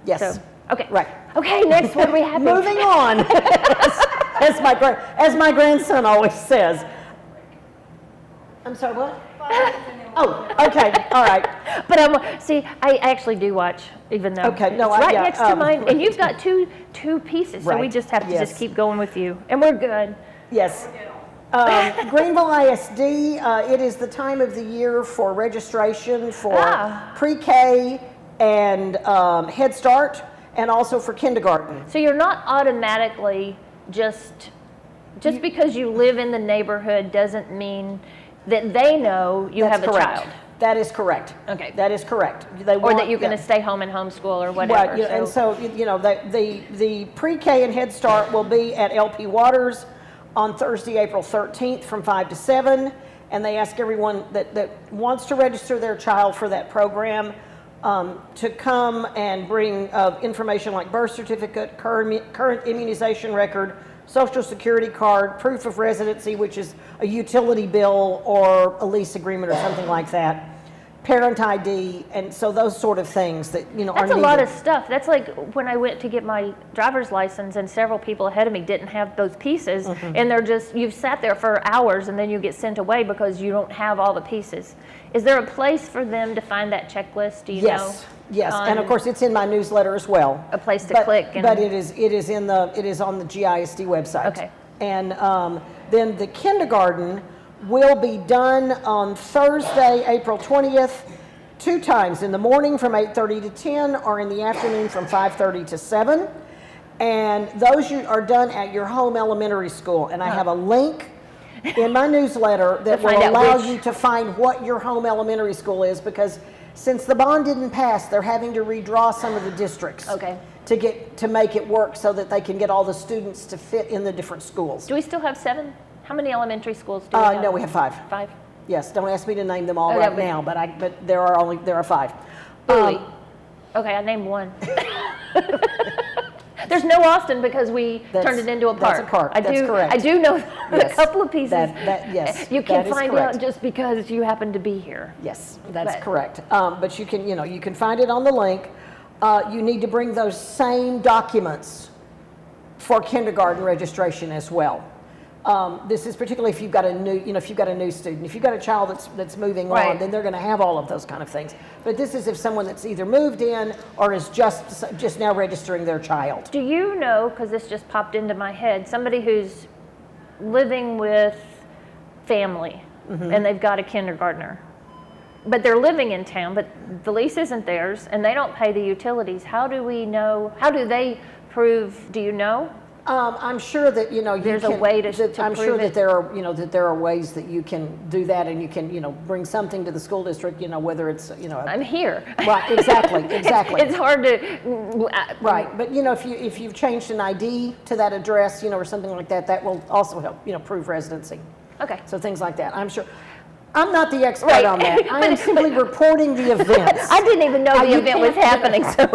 Yes. So, okay. Right. Okay, next, what do we have? Moving on. As my grandson always says. I'm sorry, what? Oh, okay, all right. But I actually do watch, even though it's right next to mine, and you've got two pieces, so we just have to just keep going with you, and we're good. Yes. Greenville ISD, it is the time of the year for registration for pre-K and Head Start. and also for kindergarten. So you're not automatically just because you live in the neighborhood doesn't mean that they know you have a child. That is correct. Okay. That is correct. Or that you're going to stay home and homeschool or whatever. Right, and so, the pre-K and Head Start will be at LP Waters on Thursday, April 13th from 5 to 7. And they ask everyone that wants to register their child for that program to come and bring information like birth certificate, current immunization record, Social Security card, proof of residency, which is a utility bill or a lease agreement or something like that, parent ID, and so those sort of things that, are needed. That's a lot of stuff. That's like when I went to get my driver's license and several people ahead of me didn't have those pieces, and you've sat there for hours and then you get sent away because you don't have all the pieces. Is there a place for them to find that checklist? Do you know? Yes, and of course it's in my newsletter as well. A place to click. But it is on the GISD website. Okay. And then the kindergarten will be done on Thursday, April 20th, 2 times, in the morning from 8:30 to 10, or in the afternoon from 5:30 to 7. And those are done at your home elementary school. And I have a link in my newsletter that will allow you to find what your home elementary school is, because since the bond didn't pass, they're having to redraw some of the districts to make it work so that they can get all the students to fit in the different schools. Do we still have 7? How many elementary schools do we have? No, we have 5. 5? Yes, don't ask me to name them all right now, but there are 5. Okay, I named 1. There's no Austin because we turned it into a park. That's a park. That's correct. I do know a couple of pieces. Yes, you can find correct. out just because you happen to be here. Yes, that's correct. But you can find it on the link. You need to bring those same documents for kindergarten registration as well. This is particularly if you've got a new student. If you've got a child that's moving on, then they're going to have all of those kind of things. But this is if someone that's either moved in or is just now registering their child. Do you know, because this just popped into my head, somebody who's living with family and they've got a kindergartner, but they're living in town, but the lease isn't theirs and they don't pay the utilities. How do we know? How do they prove? Do you know? I'm sure that there's a way to I'm prove sure it. that there are ways that you can do that, and you can bring something to the school district. Whether it's I'm here. Right. Exactly. It's hard to. Right. But if you've changed an ID to that address, or something like that, that will also help prove residency. Okay. So things like that. I'm sure. I'm not the expert on that. I am simply reporting the events. I didn't even know the event was happening. So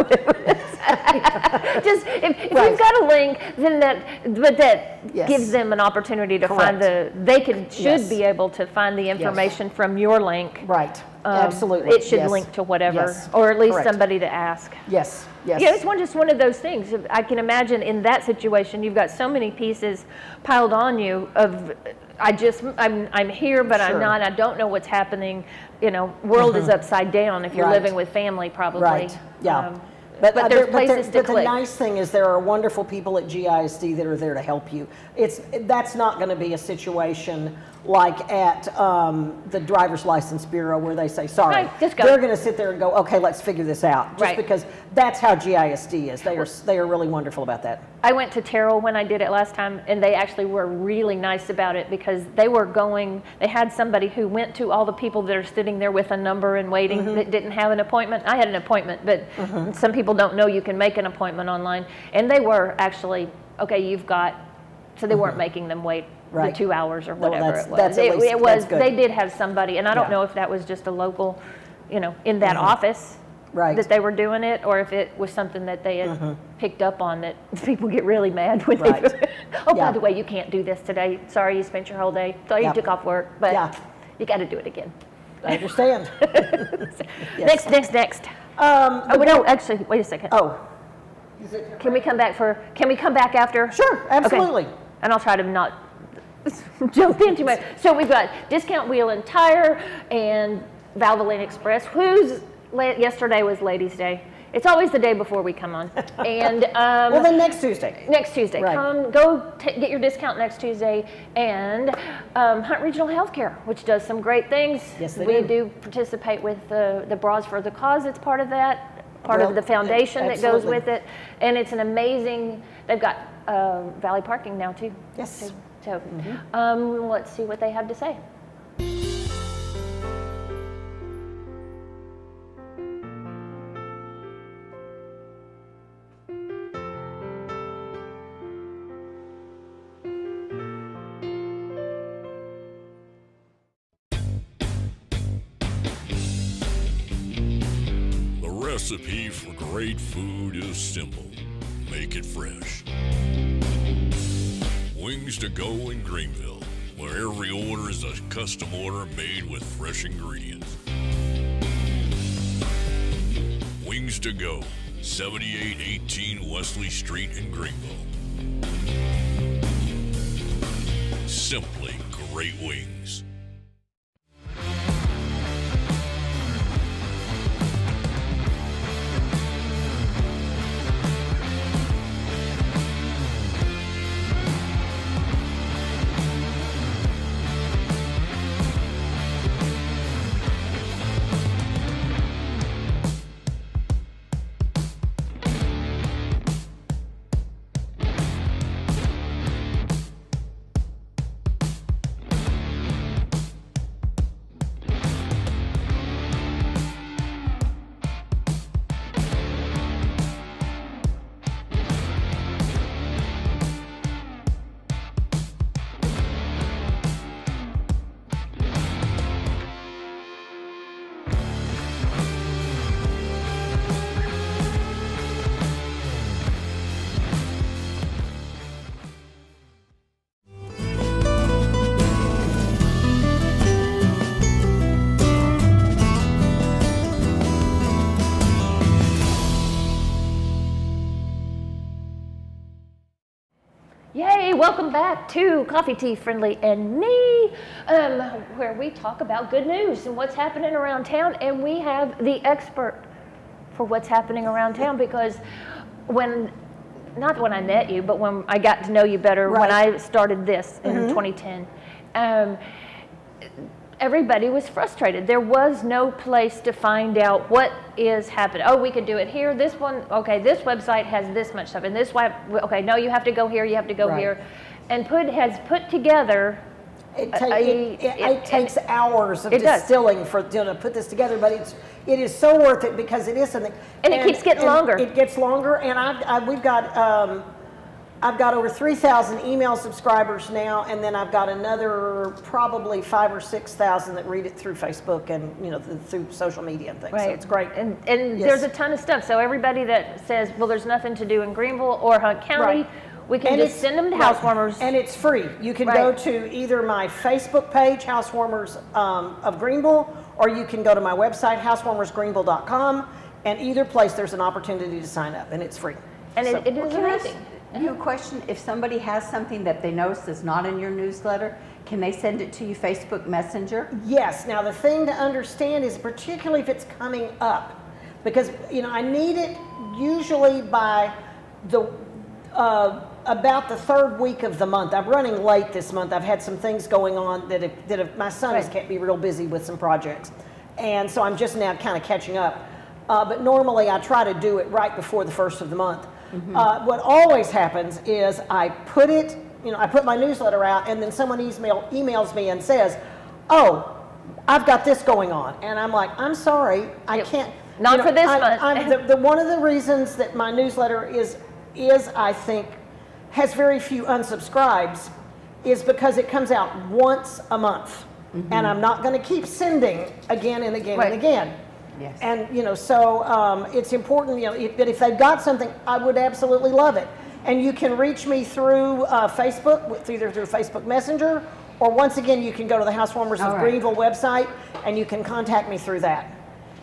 just if you've got a link, then that gives them an opportunity to find should be able to find the information from your link. Right. Absolutely. It should link to whatever, or at least somebody to ask. Yes. Yes. Yeah, it's just one of those things. I can imagine in that situation, you've got so many pieces piled on you of. I'm here, but I'm not. I don't know what's happening. World is upside down if you're living with family, probably. Right. Yeah. But there's places to click. But the nice thing is there are wonderful people at GISD that are there to help you. That's not going to be a situation like at the Driver's License Bureau where they say, sorry. Right, just go. They're going to sit there and go, okay, let's figure this out. Just because that's how GISD is. They are really wonderful about that. I went to Terrell when I did it last time, and they actually were really nice about it because they had somebody who went to all the people that are sitting there with a number and waiting that didn't have an appointment. I had an appointment, but some people don't know you can make an appointment online. And they were actually, so they weren't making them wait the 2 hours or whatever it was. They did have somebody, and I don't know if that was just a local, in that office. Right. That they were doing it, or if it was something that they had picked up on that people get really mad when they do it. By the way, you can't do this today. Sorry, you spent your whole day. Sorry, you took off work, but you got to do it again. I understand. Next. No, actually, wait a second. Can we come back after? Sure, absolutely. Okay. And I'll try to not jump into it. So we've got Discount Wheel and Tire and Valvoline Express. Yesterday was Ladies' Day. It's always the day before we come on. And well, then next Tuesday. Next Tuesday. Right. Get your discount next Tuesday. And Hunt Regional Healthcare, which does some great things. Yes, we do participate with the Bras for the Cause. It's part of that. part of the foundation that goes absolutely. with it. And it's an amazing, they've got Valley parking now too. Yes. So let's see what they have to say. The recipe for great food is simple. Make it fresh. Wings to go in Greenville, where every order is a custom order made with fresh ingredients. Wings to go, 7818 Wesley Street in Greenville. Simply great wings. Yay, welcome back to Coffee, Tea, Friendly, and Me, where we talk about good news and what's happening around town, and we have the expert for what's happening around town, because not when I met you, but when I got to know you better, when I started this in 2010, everybody was frustrated. There was no place to find out what is happening. Oh, we could do it here. This one, okay, this website has this much stuff. And this web, okay, no, you have to go here, you have to go here. And Pud has put together it takes hours of distilling to put this together, but it is so worth it, because it is something. And it keeps getting longer. It gets longer, and I've got over 3,000 email subscribers now, and then I've got another probably 5,000 or 6,000 that read it through Facebook and through social media and things. So it's great. And there's a ton of stuff. So everybody that says, well, there's nothing to do in Greenville or Hunt County, we can just send them to Housewarmers. And it's free. You can go to either my Facebook page, Housewarmers of Greenville, or you can go to my website, housewarmersgreenville.com, and either place there's an opportunity to sign up, and it's free. And it is amazing. You have a question? If somebody has something that they notice is not in your newsletter, can they send it to you Facebook Messenger? Yes. Now the thing to understand is, particularly if it's coming up, because I need it usually by the about the third week of the month. I'm running late this month. I've had some things going on that my son has kept me real busy with some projects, and so I'm just now kind of catching up. But normally I try to do it right before the first of the month. What always happens is I put my newsletter out, and then someone emails me and says, oh, I've got this going on. And I'm like, I'm sorry, I can't. Not for this month. One of the reasons that my newsletter is I think, has very few unsubscribes is because it comes out once a month. And I'm not going to keep sending again and again and again. Yes. And so it's important, that if they've got something, I would absolutely love it. And you can reach me through Facebook, either through Facebook Messenger, or once again, you can go to the Housewarmers of Greenville website, and you can contact me through that.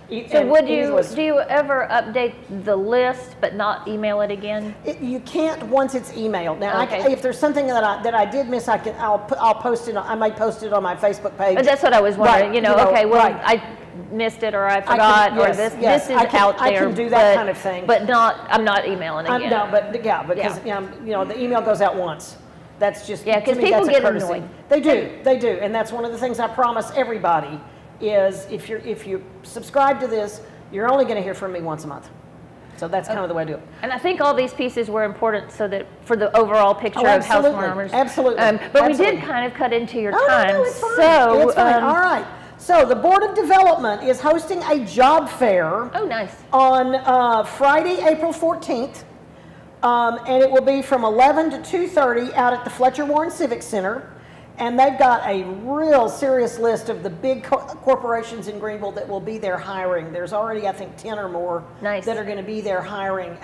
So do you ever update the list but not email it again? You can't once it's emailed. Now, if there's something that I did miss, I'll post it. I might post it on my Facebook page. But that's what I was wondering. I missed it, or I forgot, or this is out there. I can do that kind of thing, but I'm not emailing again. No, but because the email goes out once. That's just because people get annoyed. They do, and that's one of the things I promise everybody is if you subscribe to this, you're only going to hear from me once a month. So that's kind of the way to do it. And I think all these pieces were important so that for the overall picture of absolutely. Housewarmers. Absolutely. But Absolutely. we did kind of cut into your Oh, time. no, it's fine. So, it's fine. All right. So the Board of Development is hosting a job fair. Oh, nice. On Friday, April 14th. And it will be from 11 to 2:30 out at the Fletcher Warren Civic Center. And they've got a real serious list of the big corporations in Greenville that will be there hiring. There's already, I think, 10 or more that are going to be there hiring.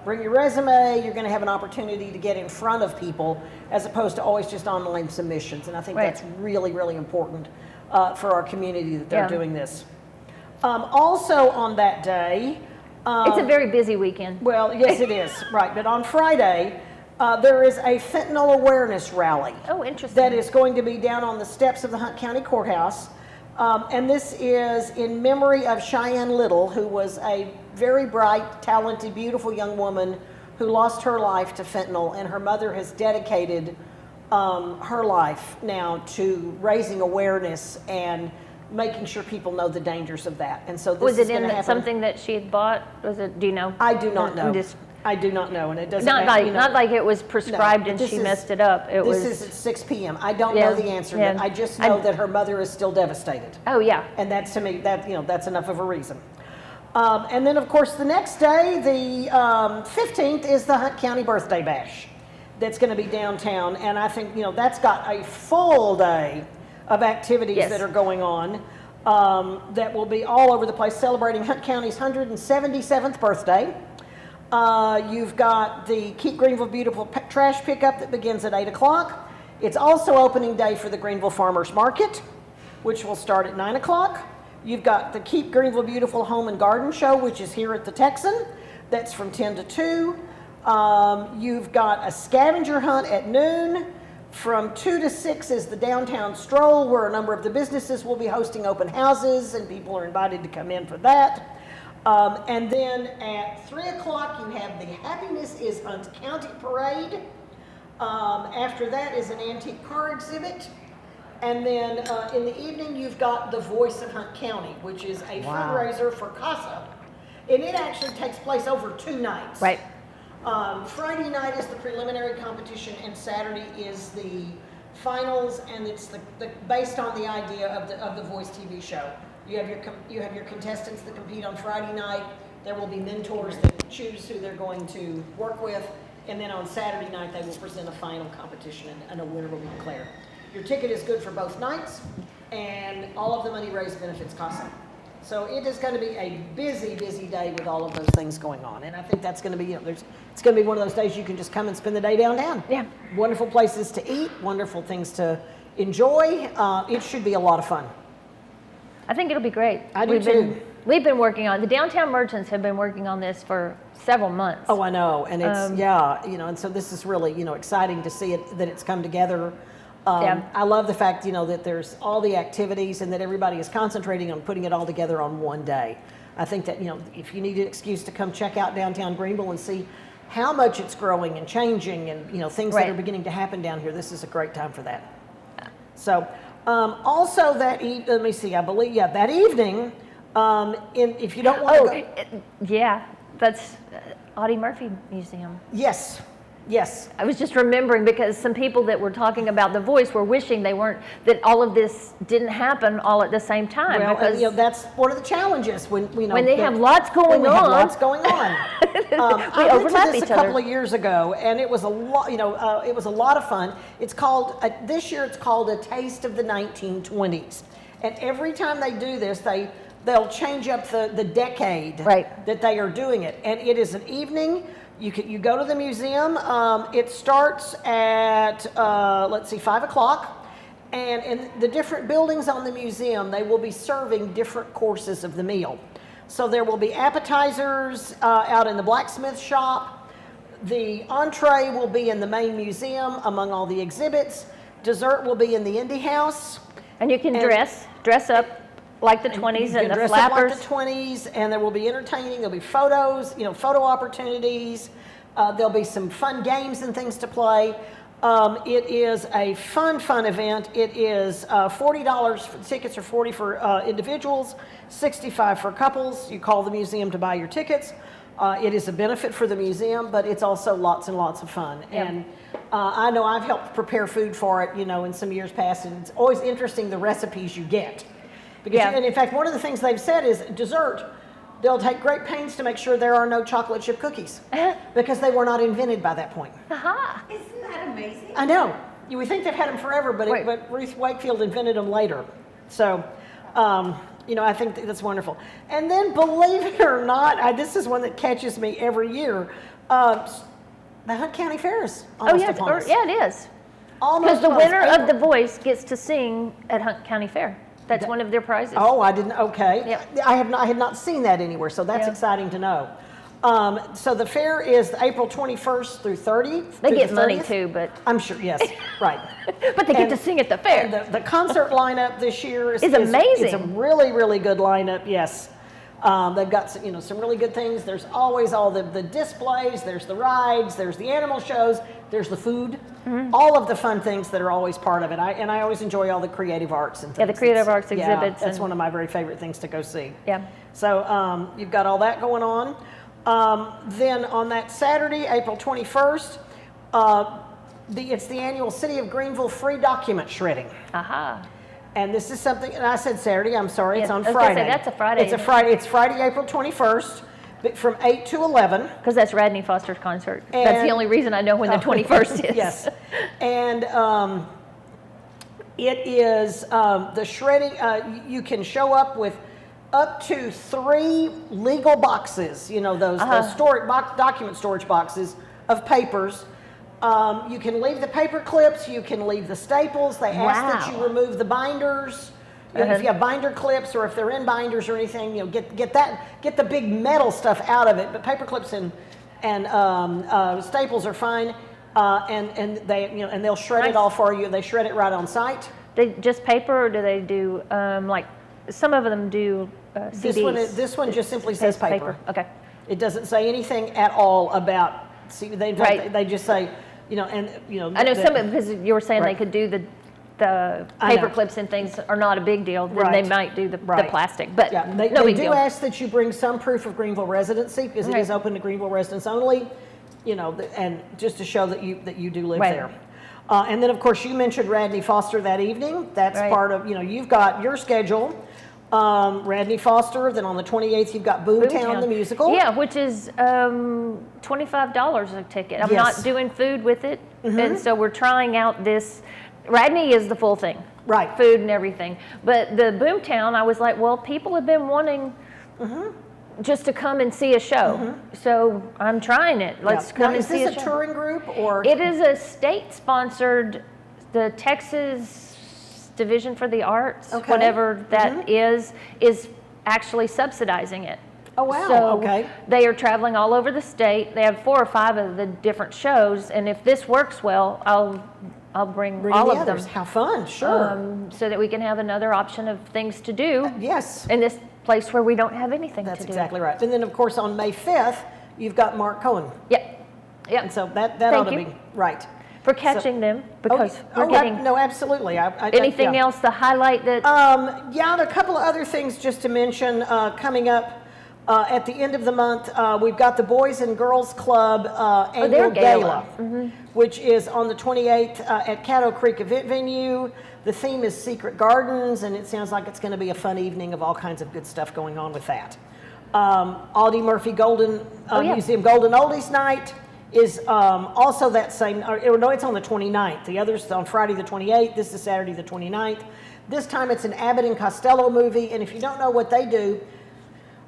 Bring your resume. You're going to have an opportunity to get in front of people as opposed to always just online submissions. And I think that's really, really important for our community that they're doing this. Also on that day, it's a very busy weekend. Well, yes, it is. Right. But on Friday, there is a fentanyl awareness rally. Oh, interesting. That is going to be down on the steps of the Hunt County Courthouse. And this is in memory of Cheyenne Little, who was a very bright, talented, beautiful young woman who lost her life to fentanyl. And her mother has dedicated her life now to raising awareness and making sure people know the dangers of that. And so this was is it going to in happen. something that she had bought? Was it? Do you know? I do not know. I do not know, and it doesn't. Not like it was prescribed and she messed it up. This is at 6 p.m. I don't know the answer. But I just know that her mother is still devastated. Oh yeah. And that's, to me, that's enough of a reason. And then of course the next day, the 15th, is the Hunt County Birthday Bash. That's going to be downtown, and I think that's got a full day of activities that are going on that will be all over the place, celebrating Hunt County's 177th birthday. You've got the Keep Greenville Beautiful trash pickup that begins at 8 o'clock. It's also opening day for the Greenville Farmers Market, which will start at 9 o'clock. You've got the Keep Greenville Beautiful Home and Garden Show, which is here at the Texan. That's from 10 to 2. You've got a scavenger hunt at noon. From 2 to 6 is the downtown stroll, where a number of the businesses will be hosting open houses, and people are invited to come in for that. And then at 3 o'clock, you have the Happiness is Hunt County Parade. After that is an antique car exhibit. And then in the evening, you've got the Voice of Hunt County, which is a fundraiser for CASA. And it actually takes place over 2 nights. Right. Friday night is the preliminary competition, and Saturday is the finals, and it's based on the idea of the Voice TV show. You have your contestants that compete on Friday night. There will be mentors that choose who they're going to work with, and then on Saturday night they will present a final competition, and a winner will be declared. Your ticket is good for both nights, and all of the money raised benefits CASA. So it is going to be a busy, busy day with all of those things going on, and I think that's going to be it's going to be one of those days you can just come and spend the day downtown. Yeah. Wonderful places to eat, wonderful things to enjoy. It should be a lot of fun. I think it'll be great. I do too. We've been working on, the downtown merchants have been working on this for several months. Oh, I know, and it's and so this is really exciting to see that it's come together. I love the fact that there's all the activities and that everybody is concentrating on putting it all together on one day. I think that if you need an excuse to come check out downtown Greenville and see how much it's growing and changing and things that are beginning to happen down here, this is a great time for that. So also that let me see, I believe that evening, if you don't want to go, that's Audie Murphy Museum. Yes. I was just remembering because some people that were talking about The Voice were wishing that all of this didn't happen all at the same time. Well, because that's one of the challenges when they have lots going on. I went to this a couple of years ago, and it was a lot. It was a lot of fun. It's called this year. It's called A Taste of the 1920s, and every time they do this, they'll change up the decade that they are doing it, and it is an evening. You go to the museum. It starts at 5 o'clock, and in the different buildings on the museum, they will be serving different courses of the meal. So there will be appetizers out in the blacksmith shop. The entree will be in the main museum among all the exhibits. Dessert will be in the Indie House. And you can dress up like the 20s and the dress flappers. Up like the 20s, and there will be entertaining. There'll be photos, photo opportunities. There'll be some fun games and things to play. It is a fun event. It is $40. Tickets are $40 for individuals, $65 for couples. You call the museum to buy your tickets. It is a benefit for the museum, but it's also lots and lots of fun. Yeah. And I know I've helped prepare food for it, in some years past, and it's always interesting the recipes you get. Because and in fact, one of the things they've said is dessert, they'll take great pains to make sure there are no chocolate chip cookies because they were not invented by that point. Aha. Isn't that amazing? I know. You would think they've had them forever, but Ruth Wakefield invented them later. So, I think that's wonderful. And then, believe it or not, this is one that catches me every year. The Hunt County Fair is almost upon us. Yeah, it is. Because the winner of The Voice gets to sing at Hunt County Fair. That's one of their prizes. Oh, I didn't. Okay. Yep. I had not seen that anywhere, so that's exciting to know. So the fair is April 21st through 30th. They get money too, but I'm sure. Yes, right. But they get to sing at the fair. And the concert lineup this year is amazing. It's a really, really good lineup. Yes. They've got some really good things. There's always all the displays. There's the rides. There's the animal shows. There's the food. All of the fun things that are always part of it. I always enjoy all the creative arts and things. Yeah, the creative arts exhibits. That's one of my very favorite things to go see. Yeah. So you've got all that going on. Then on that Saturday, April 21st, it's the annual City of Greenville free document shredding. Aha. And this is something, and I said Saturday, I'm sorry, it's on I was Friday. gonna say, that's a Friday. It's Friday, April 21st, from 8 to 11. Because that's Radney Foster's concert. That's the only reason I know when the 21st is. Yes. And it is the shredding, you can show up with up to 3 legal boxes, those document storage boxes of papers. You can leave the paper clips, you can leave the staples. They ask that you remove the binders. If you have binder clips or if they're in binders or anything, get the big metal stuff out of it. But paper clips and staples are fine, and they'll shred it all for you. They shred it right on site. They just paper, or do they do like some of them do CDs? This one just simply says paper. Okay. It doesn't say anything at all about. They just say. I know some because you were saying they could do the paper clips and things are not a big deal. Then they might do the plastic, but they no big do deal. ask that you bring some proof of Greenville residency because it is open to Greenville residents only. And just to show that you do live there. And then of course you mentioned Radney Foster that evening. That's part of you've got your schedule. Radney Foster. Then on the 28th, you've got Boomtown the musical. Yeah, which is $25 a ticket. I'm not doing food with it, and so we're trying out this. Radney is the full thing, right? Food and everything. But the Boomtown, I was like, well, people have been wanting just to come and see a show, so I'm trying it. Let's come and see a show. Is this a touring group or? It is a state-sponsored, the Texas Division for the Arts, whatever that is actually subsidizing it. Oh, wow. So they are traveling all over the state. They have 4 or 5 of the different shows, and if this works well, I'll bring all of them. How fun, sure. So that we can have another option of things to do. Yes. In this place where we don't have anything to do. That's exactly right. And then, of course, on May 5th, you've got Mark Cohen. Yep. And so that ought to be right. For catching them, because we're getting... No, absolutely. Anything else to highlight that... there are a couple of other things just to mention coming up at the end of the month. We've got the Boys and Girls Club annual gala, which is on the 28th at Caddo Creek Event Venue. The theme is Secret Gardens, and it sounds like it's going to be a fun evening of all kinds of good stuff going on with that. Audie Murphy Museum Golden Oldies Night is also that same, no, it's on the 29th. The other's on Friday the 28th. This is Saturday the 29th. This time it's an Abbott and Costello movie, and if you don't know what they do,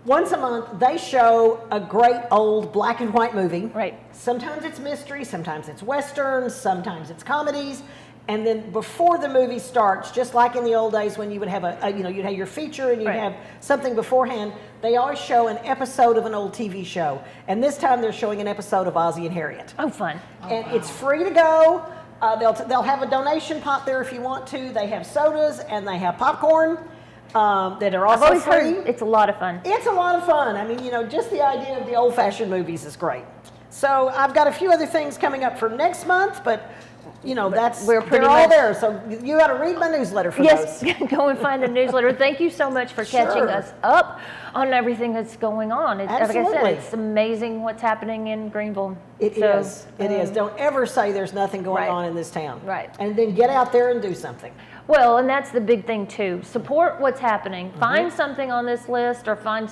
once a month they show a great old black and white movie. Right. Sometimes it's mystery, sometimes it's westerns, sometimes it's comedies. And then before the movie starts, just like in the old days when you would have you'd have your feature and you'd have something beforehand, they always show an episode of an old TV show. And this time they're showing an episode of Ozzie and Harriet. Oh, fun. And it's free to go. They'll have a donation pot there if you want to. They have sodas and they have popcorn that are also I've always free. heard it's a lot of fun. It's a lot of fun. I mean, just the idea of the old-fashioned movies is great. So I've got a few other things coming up for next month, but that's we're pretty they're all much there. So you got to read my newsletter for yes, those. go and find the newsletter. Thank you so much for catching Sure. us up on everything that's going on. Like I said, Absolutely. it's amazing what's happening in Greenville. It is. It is. Don't ever say there's nothing going right. on in this town. Right. And then get out there and do something. Well, and that's the big thing too. Support what's happening. Find something on this list or find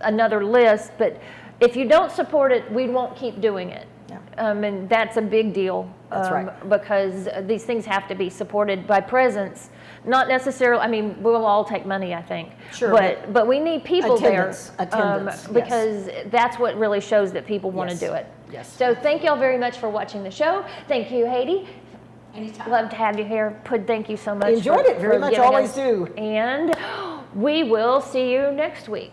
another list, but if you don't support it, we won't keep doing it. Yeah. And that's a big deal. That's right. Because these things have to be supported by presence. Not necessarily, I mean, we'll all take money, I think. Sure. But we need people attendance, there. yes. Because that's what really shows that people want to Yes. do it. Yes. So thank y'all very much for watching the show. Thank you, Haiti. Anytime. Love to have you here. Pud, thank you so much. Enjoyed it very much, giving always us- do. And we will see you next week.